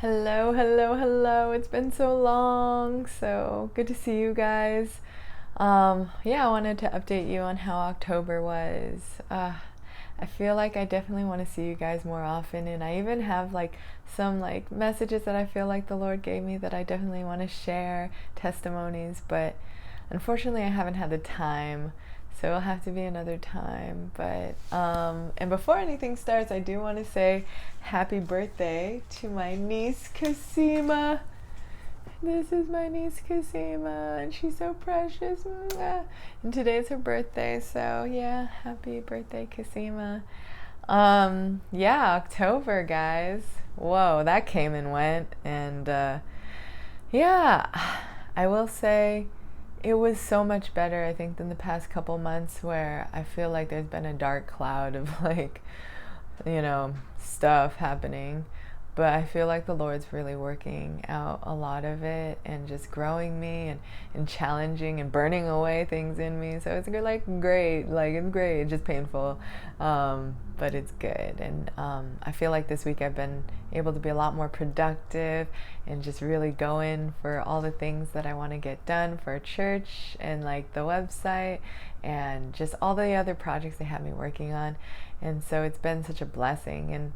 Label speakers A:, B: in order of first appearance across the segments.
A: Hello, hello, hello. It's been so long. So good to see you guys. Yeah, I wanted to update you on how October was. I feel like I definitely want to see you guys more often, and I even have like some like messages that I feel like the Lord gave me that I definitely want to share, testimonies, but unfortunately I haven't had the time. So it'll have to be another time. But and before anything starts, I do want to say happy birthday to my niece Kasima. This is my niece Kasima, and she's so precious. And today's her birthday, so yeah, happy birthday, Kasima. Yeah, October, guys. Whoa, that came and went, and yeah, I will say it was so much better, I think, than the past couple months where I feel like there's been a dark cloud of like, stuff happening. But I feel like the Lord's really working out a lot of it and just growing me and challenging and burning away things in me. So it's good, like great, like it's great, it's just painful, but it's good. And I feel like this week I've been able to be a lot more productive and just really going for all the things that I want to get done for church and like the website and just all the other projects they have me working on. And so it's been such a blessing. And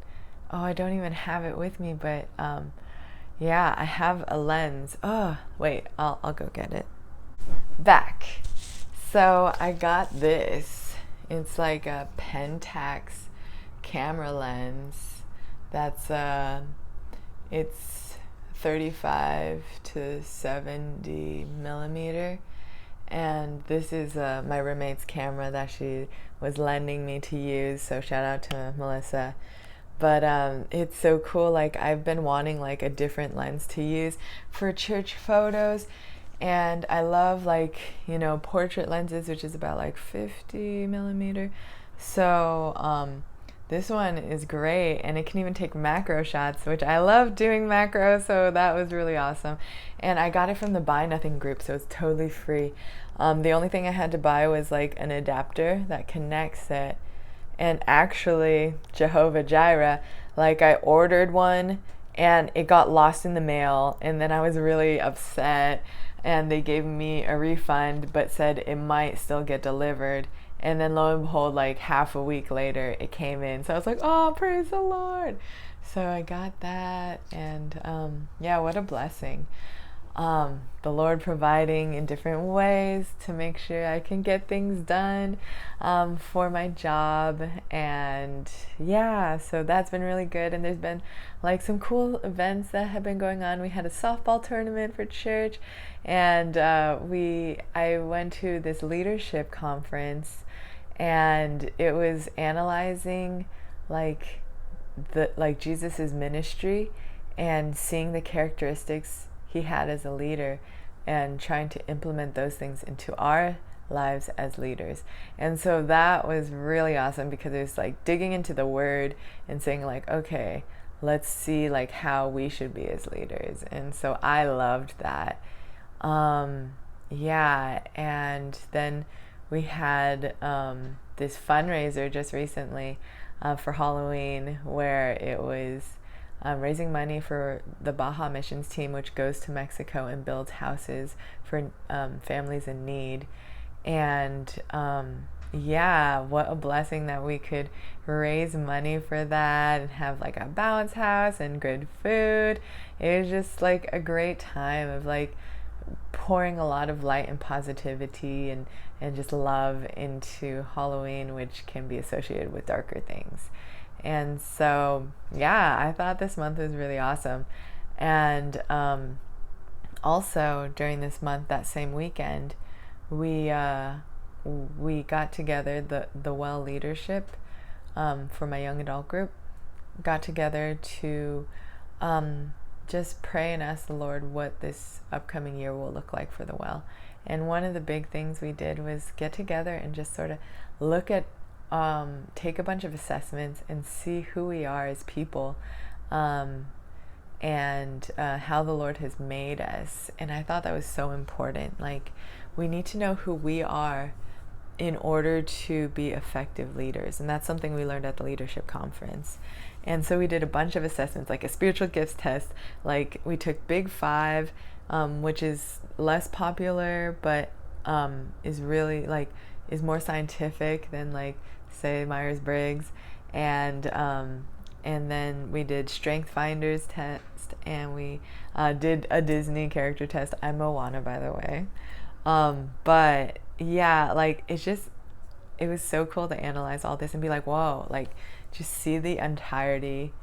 A: oh, I don't even have it with me, but yeah, I have a lens. Oh, wait, I'll go get it. Back. So I got this. It's like a Pentax camera lens. That's it's 35 to 70 millimeter, and this is my roommate's camera that she was lending me to use. So shout out to Melissa. But it's so cool. Like I've been wanting like a different lens to use for church photos, and I love like portrait lenses, which is about like 50 millimeter. So this one is great, and it can even take macro shots, which I love doing macro, so that was really awesome. And I got it from the Buy Nothing group, so it's totally free. The only thing I had to buy was like an adapter that connects it. And actually, Jehovah Jireh, like I ordered one and it got lost in the mail, and then I was really upset, and they gave me a refund but said it might still get delivered. And then lo and behold, like half a week later it came in, so I was like, oh, praise the Lord. So I got that, and yeah, what a blessing. The Lord providing in different ways to make sure I can get things done for my job. And yeah, so that's been really good. And there's been like some cool events that have been going on. We had a softball tournament for church, and I went to this leadership conference, and it was analyzing like Jesus's ministry and seeing the characteristics he had as a leader and trying to implement those things into our lives as leaders. And so that was really awesome because it was like digging into the word and saying like, okay, let's see like how we should be as leaders. And so I loved that. Yeah, and then we had this fundraiser just recently for Halloween, where it was raising money for the Baja Missions team, which goes to Mexico and builds houses for families in need. And yeah, what a blessing that we could raise money for that and have like a bounce house and good food. It was just like a great time of like pouring a lot of light and positivity and just love into Halloween, which can be associated with darker things. And so, yeah, I thought this month was really awesome. And also during this month, that same weekend, we got together, the Well leadership for my young adult group got together to just pray and ask the Lord what this upcoming year will look like for the Well. And one of the big things we did was get together and just sort of look at take a bunch of assessments and see who we are as people, and how the Lord has made us. And I thought that was so important. Like, we need to know who we are in order to be effective leaders. And that's something we learned at the leadership conference. And so we did a bunch of assessments, like a spiritual gifts test. Like we took Big Five, which is less popular, but is really like is more scientific than like say Myers-Briggs, and then we did Strengthsfinders test, and we did a Disney character test. I'm Moana, by the way. But yeah, like it was so cool to analyze all this and be like, whoa, like just see the entirety,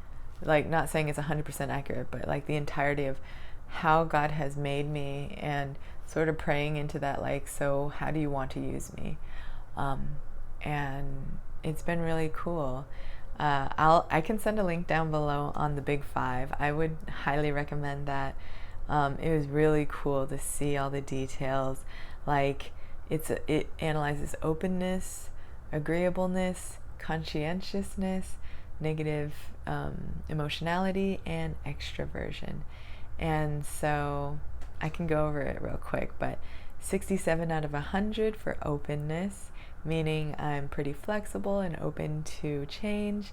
A: like not saying it's 100% accurate, but like the entirety of how God has made me, and sort of praying into that, like, so how do you want to use me? And it's been really cool. I can send a link down below on the Big Five. I would highly recommend that. It was really cool to see all the details. Like it analyzes openness, agreeableness, conscientiousness, negative emotionality, and extroversion. And so I can go over it real quick, but 67 out of 100 for openness, meaning I'm pretty flexible and open to change.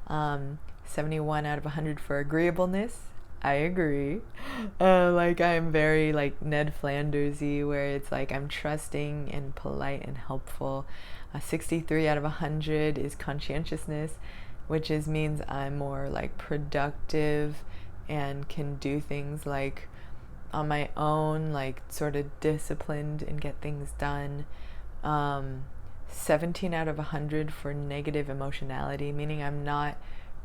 A: 71 out of 100 for agreeableness. I agree. Like I'm very like Ned Flandersy, where it's like I'm trusting and polite and helpful. 63 out of 100 is conscientiousness, which means I'm more like productive and can do things like on my own, like sort of disciplined and get things done. 17 out of 100 for negative emotionality, meaning I'm not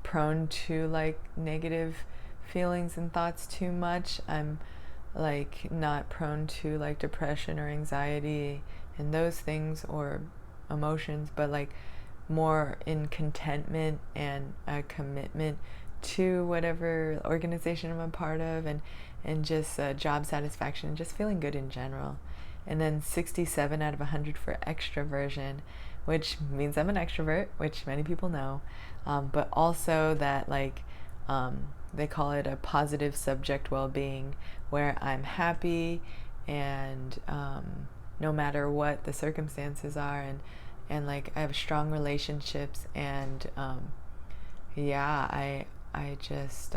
A: prone to like negative feelings and thoughts too much. I'm like not prone to like depression or anxiety and those things or emotions, but like more in contentment and a commitment to whatever organization I'm a part of, and just job satisfaction and just feeling good in general. And then 67 out of 100 for extroversion, which means I'm an extrovert, which many people know, but also that like they call it a positive subject well-being, where I'm happy and no matter what the circumstances are, and like I have strong relationships, and yeah, I just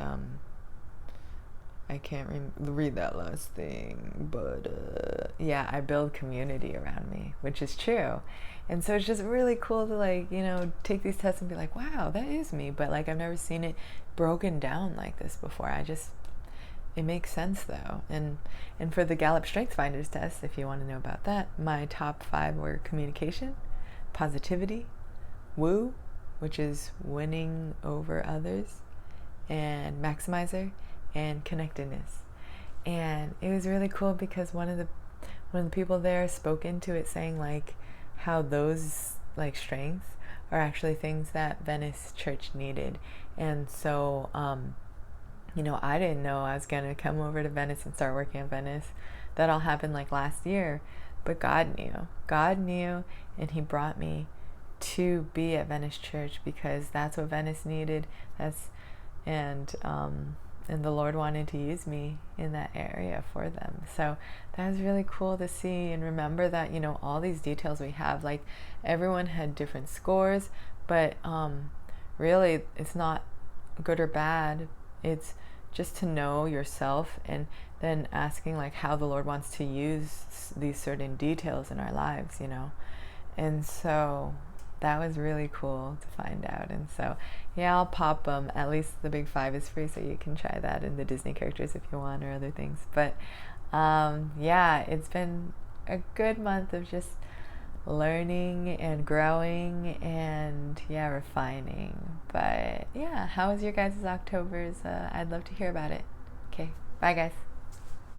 A: I can't read that last thing, but yeah, I build community around me, which is true. And so it's just really cool to like, you know, take these tests and be like, wow, that is me. But like I've never seen it broken down like this before. It makes sense though. And for the Gallup Strengthsfinders test, if you want to know about that, my top 5 were communication, positivity, woo, which is winning over others, and maximizer, and connectedness. And it was really cool because one of the people there spoke into it, saying like how those like strengths are actually things that Venice Church needed. And so you know, I didn't know I was gonna come over to Venice and start working at Venice. That all happened like last year, but God knew, and he brought me to be at Venice Church because that's what Venice needed. And the Lord wanted to use me in that area for them. So that was really cool to see and remember that, you know, all these details we have, like everyone had different scores, but really it's not good or bad. It's just to know yourself, and then asking like how the Lord wants to use these certain details in our lives, you know. And so that was really cool to find out. And so yeah, I'll pop at least the Big Five is free, so you can try that, and the Disney characters if you want, or other things. But yeah, it's been a good month of just learning and growing and yeah, refining. But yeah, how was your guys' Octobers? I'd love to hear about it. Okay, bye guys.